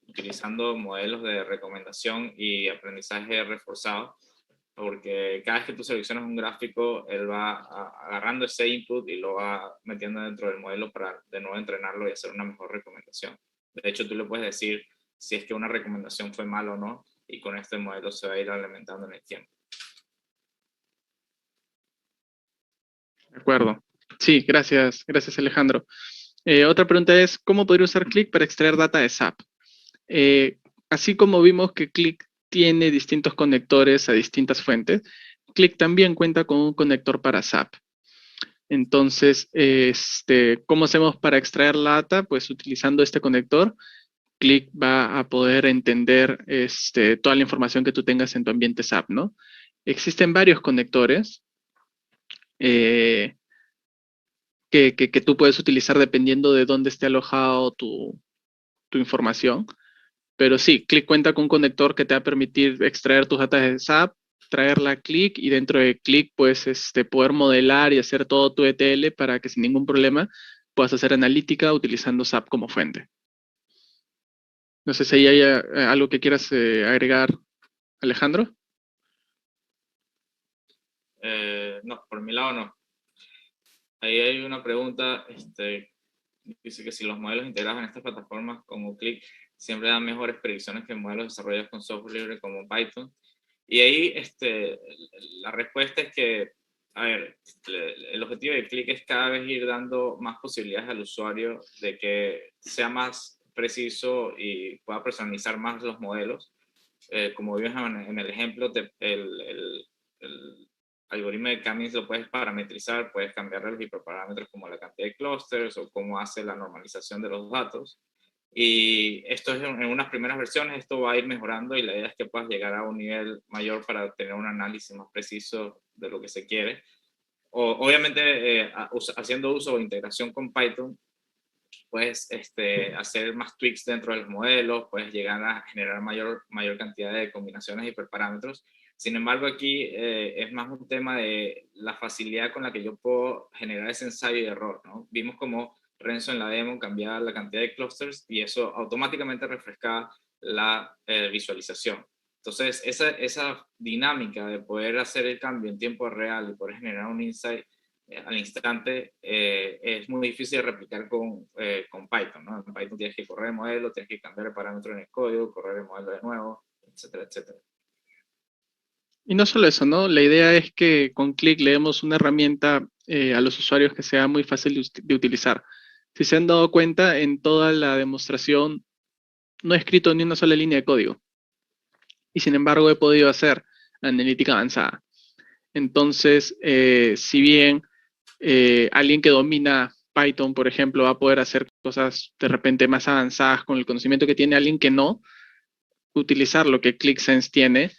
utilizando modelos de recomendación y aprendizaje reforzado, porque cada vez que tú seleccionas un gráfico, él va agarrando ese input y lo va metiendo dentro del modelo para de nuevo entrenarlo y hacer una mejor recomendación. De hecho, tú le puedes decir si es que una recomendación fue mala o no, y con este modelo se va a ir alimentando en el tiempo. De acuerdo. Sí, gracias Alejandro. Otra pregunta es, ¿cómo podría usar Click para extraer data de SAP? Eh, Así como vimos que Click tiene distintos conectores a distintas fuentes, Click también cuenta con un conector para SAP. Entonces, ¿cómo hacemos para extraer la data? Pues utilizando este conector, Click va a poder entender toda la información que tú tengas en tu ambiente SAP, ¿no? Existen varios conectores eh, que tú puedes utilizar dependiendo de dónde esté alojado tu información. Pero sí, Click cuenta con un conector que te va a permitir extraer tus datos de SAP, traerla a Click y dentro de Click pues poder modelar y hacer todo tu ETL para que sin ningún problema puedas hacer analítica utilizando SAP como fuente. No sé si hay algo que quieras agregar, Alejandro. No, por mi lado no. Ahí hay una pregunta, dice que si los modelos integrados en estas plataformas como Click siempre dan mejores predicciones que modelos desarrollados con software libre como Python. Y ahí la respuesta es que, a ver, el objetivo de Click es cada vez ir dando más posibilidades al usuario de que sea más preciso y pueda personalizar más los modelos. Como vimos en el ejemplo, el algoritmo de K-means lo puedes parametrizar, puedes cambiarle los hiperparámetros como la cantidad de clusters o cómo hace la normalización de los datos. Y esto es en unas primeras versiones, esto va a ir mejorando y la idea es que puedas llegar a un nivel mayor para tener un análisis más preciso de lo que se quiere. Obviamente, haciendo uso o integración con Python, puedes hacer más tweaks dentro de los modelos, puedes llegar a generar mayor cantidad de combinaciones y hiperparámetros. Sin embargo, aquí es más un tema de la facilidad con la que yo puedo generar ese ensayo y error, ¿no? Vimos como Renzo en la demo cambiaba la cantidad de clusters y eso automáticamente refrescaba la visualización. Entonces, esa dinámica de poder hacer el cambio en tiempo real y poder generar un insight al instante es muy difícil de replicar con Python, ¿no? En Python tienes que correr el modelo, tienes que cambiar el parámetro en el código, correr el modelo de nuevo, etcétera, etcétera. Y no solo eso, ¿no? La idea es que con Click le demos una herramienta a los usuarios que sea muy fácil de utilizar. Si se han dado cuenta, en toda la demostración no he escrito ni una sola línea de código. Y sin embargo he podido hacer analítica avanzada. Entonces, si bien alguien que domina Python, por ejemplo, va a poder hacer cosas de repente más avanzadas con el conocimiento que tiene alguien que no, utilizar lo que ClickSense tiene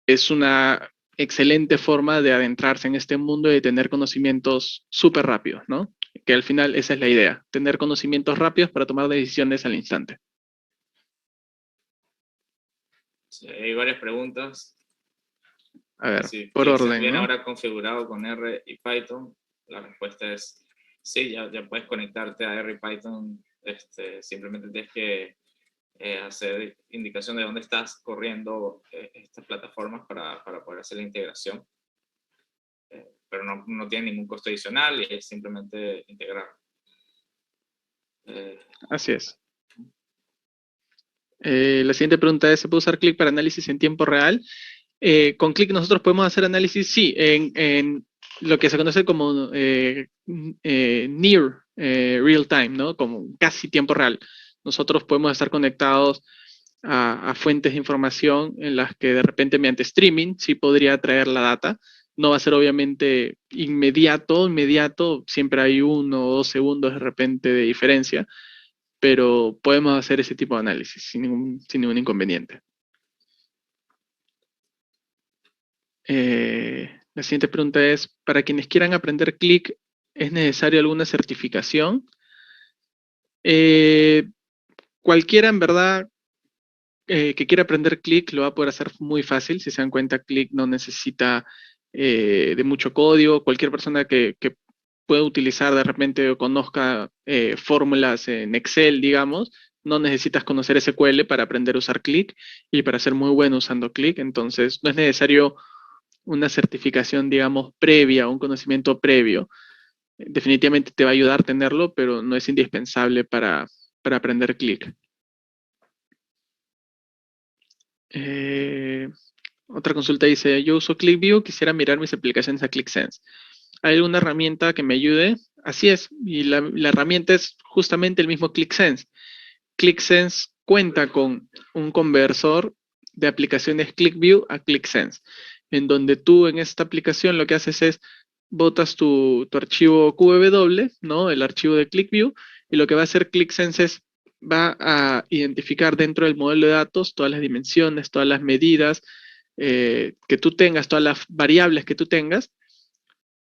es una excelente forma de adentrarse en este mundo y de tener conocimientos súper rápidos, ¿no? Que al final esa es la idea, tener conocimientos rápidos para tomar decisiones al instante. Sí, hay varias preguntas. A ver, Si por ClickSense orden, viene ¿no? ahora configurado con R y Python, la respuesta es sí, ya puedes conectarte a R y Python, simplemente tienes que hacer indicación de dónde estás corriendo estas plataformas para poder hacer la integración. Pero no tiene ningún costo adicional y es simplemente integrar. Así es. La siguiente pregunta es, ¿se puede usar Click para análisis en tiempo real? Con Click nosotros podemos hacer análisis, sí, en lo que se conoce como near real time, ¿no? Como casi tiempo real. Nosotros podemos estar conectados a fuentes de información en las que de repente mediante streaming sí podría traer la data. No va a ser obviamente inmediato, siempre hay 1 o 2 segundos de repente de diferencia, pero podemos hacer ese tipo de análisis sin ningún inconveniente. La siguiente pregunta es, para quienes quieran aprender Click, ¿es necesario alguna certificación? Cualquiera en verdad que quiera aprender Click lo va a poder hacer muy fácil. Si se dan cuenta, Click no necesita de mucho código. Cualquier persona que pueda utilizar de repente o conozca fórmulas en Excel, digamos, no necesitas conocer SQL para aprender a usar Click y para ser muy bueno usando Click. Entonces, no es necesario una certificación, digamos, previa, un conocimiento previo. Definitivamente te va a ayudar a tenerlo, pero no es indispensable para aprender Click. Otra consulta dice, yo uso ClickView, quisiera mirar mis aplicaciones a ClickSense. ¿Hay alguna herramienta que me ayude? Así es, y la herramienta es justamente el mismo ClickSense. ClickSense cuenta con un conversor de aplicaciones ClickView a ClickSense, en donde tú en esta aplicación lo que haces es botas tu archivo QW, ¿no? El archivo de ClickView, y lo que va a hacer ClickSense es va a identificar dentro del modelo de datos todas las dimensiones, todas las medidas que tú tengas, todas las variables que tú tengas,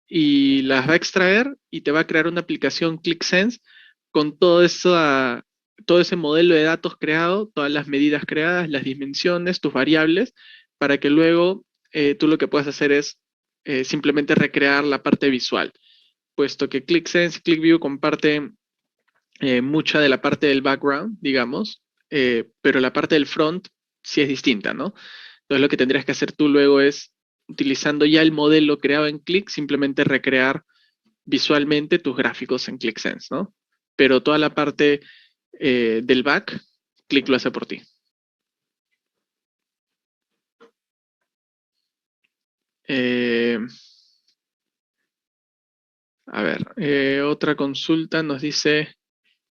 y las va a extraer y te va a crear una aplicación ClickSense con todo ese modelo de datos creado, todas las medidas creadas, las dimensiones, tus variables, para que luego tú lo que puedas hacer es simplemente recrear la parte visual, puesto que ClickSense y ClickView comparten mucha de la parte del background, digamos, pero la parte del front sí es distinta, ¿no? Entonces lo que tendrías que hacer tú luego es, utilizando ya el modelo creado en Click, simplemente recrear visualmente tus gráficos en ClickSense, ¿no? Pero toda la parte del back, Click lo hace por ti. A ver, otra consulta nos dice,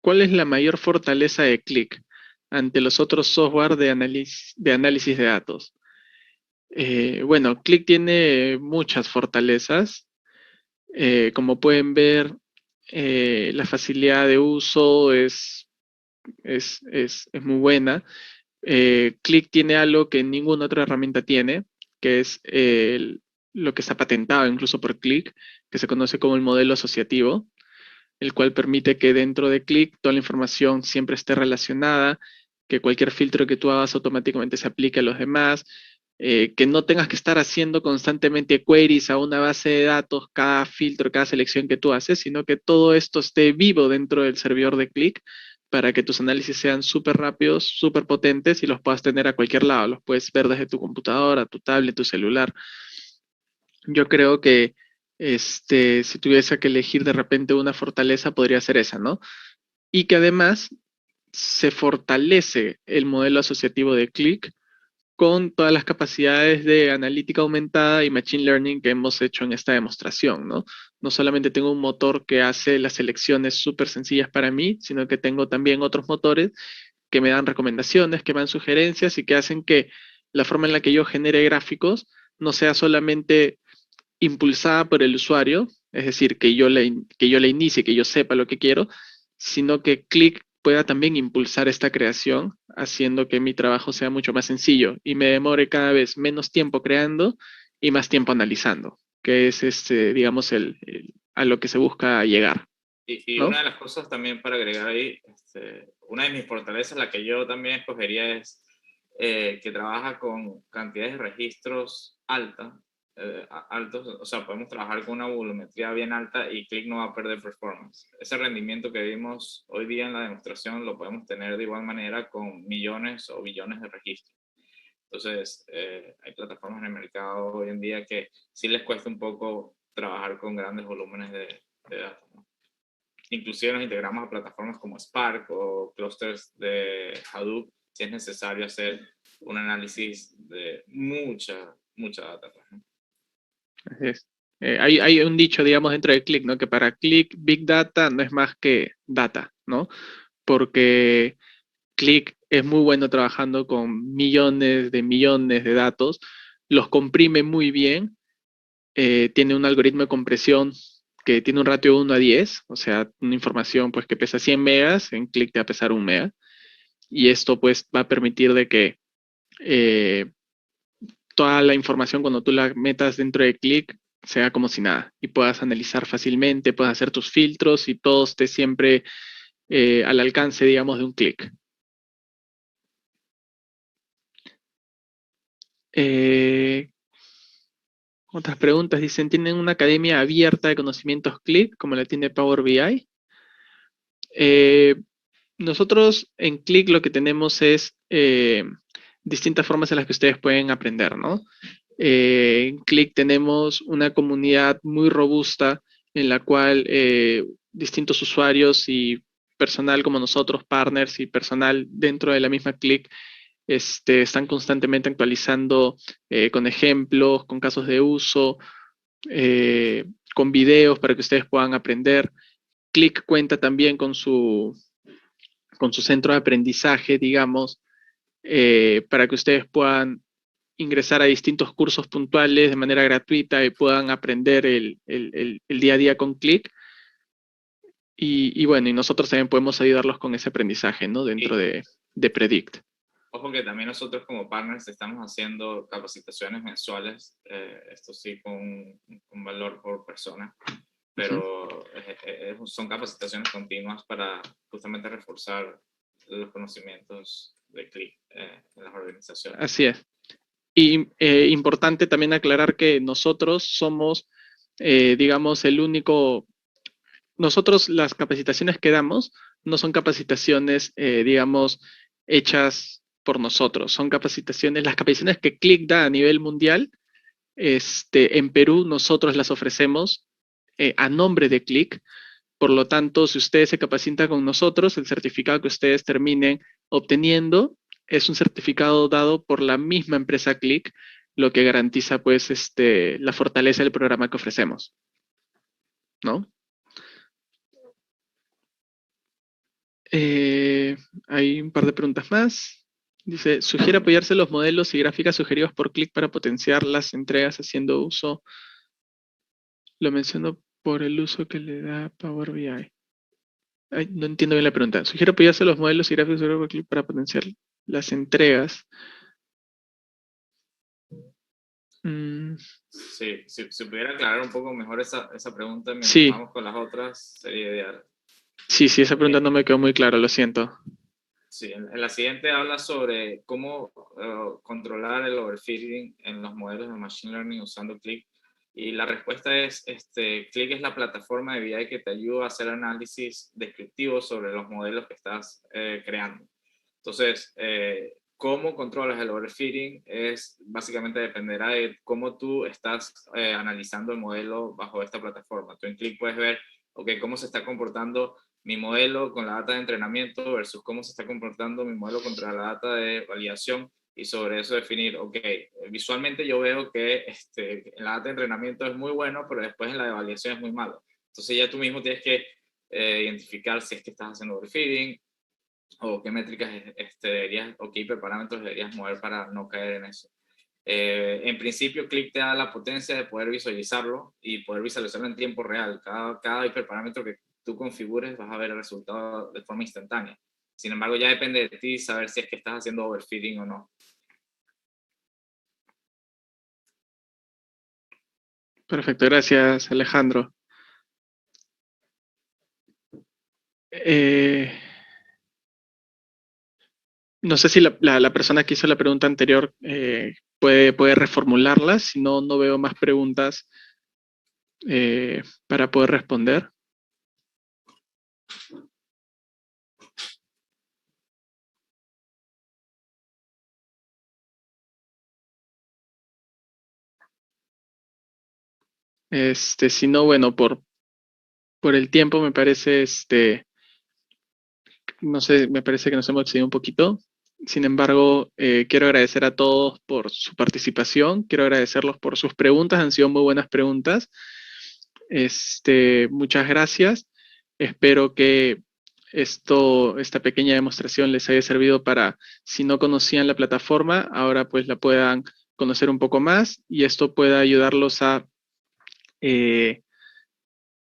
¿cuál es la mayor fortaleza de Click ante los otros software de análisis de datos? Bueno, Click tiene muchas fortalezas. Como pueden ver, la facilidad de uso es muy buena. Click tiene algo que ninguna otra herramienta tiene, que es lo que está patentado incluso por Click, que se conoce como el modelo asociativo, el cual permite que dentro de Click toda la información siempre esté relacionada, que cualquier filtro que tú hagas automáticamente se aplique a los demás, que no tengas que estar haciendo constantemente queries a una base de datos cada filtro, cada selección que tú haces, sino que todo esto esté vivo dentro del servidor de Click para que tus análisis sean súper rápidos, súper potentes y los puedas tener a cualquier lado. Los puedes ver desde tu computadora, tu tablet, tu celular. Yo creo que si tuviese que elegir de repente una fortaleza, podría ser esa, ¿no? Y que además se fortalece el modelo asociativo de Click con todas las capacidades de analítica aumentada y machine learning que hemos hecho en esta demostración, ¿no? No solamente tengo un motor que hace las selecciones súper sencillas para mí, sino que tengo también otros motores que me dan recomendaciones, que me dan sugerencias y que hacen que la forma en la que yo genere gráficos no sea solamente impulsada por el usuario, es decir, que yo la inicie, que yo sepa lo que quiero, sino que Click pueda también impulsar esta creación, haciendo que mi trabajo sea mucho más sencillo y me demore cada vez menos tiempo creando y más tiempo analizando, que es digamos, a lo que se busca llegar, Y ¿no? una de las cosas también para agregar ahí, una de mis fortalezas, la que yo también escogería es que trabaja con cantidades de registros altos, o sea, podemos trabajar con una volumetría bien alta y Click no va a perder performance. Ese rendimiento que vimos hoy día en la demostración lo podemos tener de igual manera con millones o billones de registros. Entonces, hay plataformas en el mercado hoy en día que sí les cuesta un poco trabajar con grandes volúmenes de datos, ¿no? Inclusive nos integramos a plataformas como Spark o clusters de Hadoop si es necesario hacer un análisis de mucha data, ¿no? Así es. Hay un dicho, digamos, dentro de Click, ¿no? Que para Click, Big Data no es más que data, ¿no? Porque Click es muy bueno trabajando con millones de datos, los comprime muy bien, tiene un algoritmo de compresión que tiene un ratio de 1 a 10, o sea, una información pues que pesa 100 megas, en Click te va a pesar 1 mega, y esto pues va a permitir de que eh, toda la información cuando tú la metas dentro de Click sea como si nada y puedas analizar fácilmente, puedas hacer tus filtros y todo esté siempre al alcance, digamos, de un clic. Eh, Otras preguntas dicen, ¿tienen una academia abierta de conocimientos Click como la tiene Power BI? Eh, Nosotros en Click lo que tenemos es distintas formas en las que ustedes pueden aprender, ¿no? En Click tenemos una comunidad muy robusta en la cual distintos usuarios y personal como nosotros, partners y personal dentro de la misma Click, están constantemente actualizando con ejemplos, con casos de uso, eh, con videos para que ustedes puedan aprender. Click cuenta también con su centro de aprendizaje, digamos, para que ustedes puedan ingresar a distintos cursos puntuales de manera gratuita y puedan aprender el día a día con Click. Y bueno, y nosotros también podemos ayudarlos con ese aprendizaje, ¿no? Dentro Y de Predict. ojo que también nosotros como partners estamos haciendo capacitaciones mensuales, esto sí con un valor por persona, Ujú. pero son capacitaciones continuas para justamente reforzar los conocimientos de Click en las organizaciones. Así es. Y importante también aclarar que nosotros somos, digamos, el único, nosotros las capacitaciones que damos no son capacitaciones, digamos, hechas por nosotros, son capacitaciones, las capacitaciones que Click da a nivel mundial, en Perú nosotros las ofrecemos a nombre de Click. Por lo tanto, si ustedes se capacitan con nosotros, el certificado que ustedes terminen obteniendo es un certificado dado por la misma empresa Click, lo que garantiza pues la fortaleza del programa que ofrecemos, ¿no? Eh, Hay un par de preguntas más. Dice, ¿sugiere apoyarse en los modelos y gráficas sugeridos por Click para potenciar las entregas haciendo uso? Lo menciono por el uso que le da Power BI. Ay, no entiendo bien la pregunta. ¿Sugiere apoyarse en los modelos y gráficos sugeridos por Click para potenciar las entregas? Mm, Sí, si pudiera aclarar un poco mejor esa pregunta mientras sí, vamos con las otras, sería ideal. sí, esa pregunta no Eh, me quedó muy clara, lo siento. sí, en la siguiente habla sobre cómo controlar el overfitting en los modelos de Machine Learning usando Click. Y la respuesta es, Click es la plataforma de BI que te ayuda a hacer análisis descriptivo sobre los modelos que estás creando. Entonces, cómo controlas el overfitting es básicamente dependerá de cómo tú estás analizando el modelo bajo esta plataforma. Tú en Click puedes ver, ok, cómo se está comportando mi modelo con la data de entrenamiento versus cómo se está comportando mi modelo contra la data de validación y sobre eso definir, ok, visualmente yo veo que en la data de entrenamiento es muy bueno, pero después en la de validación es muy malo. Entonces ya tú mismo tienes que identificar si es que estás haciendo overfitting o qué métricas deberías o qué hiperparámetros deberías mover para no caer en eso. En principio, Click te da la potencia de poder visualizarlo y poder visualizarlo en tiempo real. Cada hiperparámetro que tú configures vas a ver el resultado de forma instantánea. Sin embargo, ya depende de ti saber si es que estás haciendo overfitting o no. Perfecto, gracias Alejandro. No sé si la persona que hizo la pregunta anterior puede reformularla, si no, no veo más preguntas para poder responder. Si no, bueno, por el tiempo me parece, no sé, me parece que nos hemos excedido un poquito. Sin embargo, quiero agradecer a todos por su participación, quiero agradecerlos por sus preguntas, han sido muy buenas preguntas. Muchas gracias. Espero que esta pequeña demostración les haya servido para, si no conocían la plataforma, ahora pues la puedan conocer un poco más y esto pueda ayudarlos eh,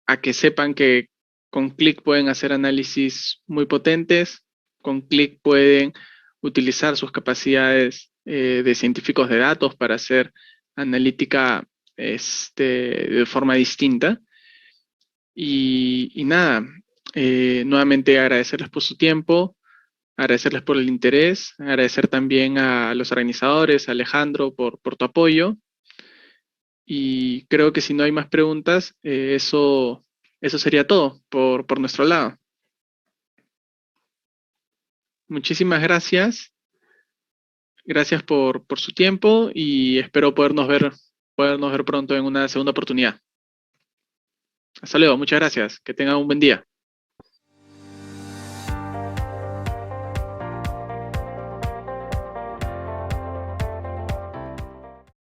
a que sepan que con Click pueden hacer análisis muy potentes, con Click pueden utilizar sus capacidades de científicos de datos para hacer analítica de forma distinta. Y nada, nuevamente agradecerles por su tiempo, agradecerles por el interés, agradecer también a los organizadores, a Alejandro, por tu apoyo. Y creo que si no hay más preguntas, eso sería todo por nuestro lado. Muchísimas gracias. Gracias por su tiempo y espero podernos ver pronto en una segunda oportunidad. Hasta luego, muchas gracias. Que tengan un buen día.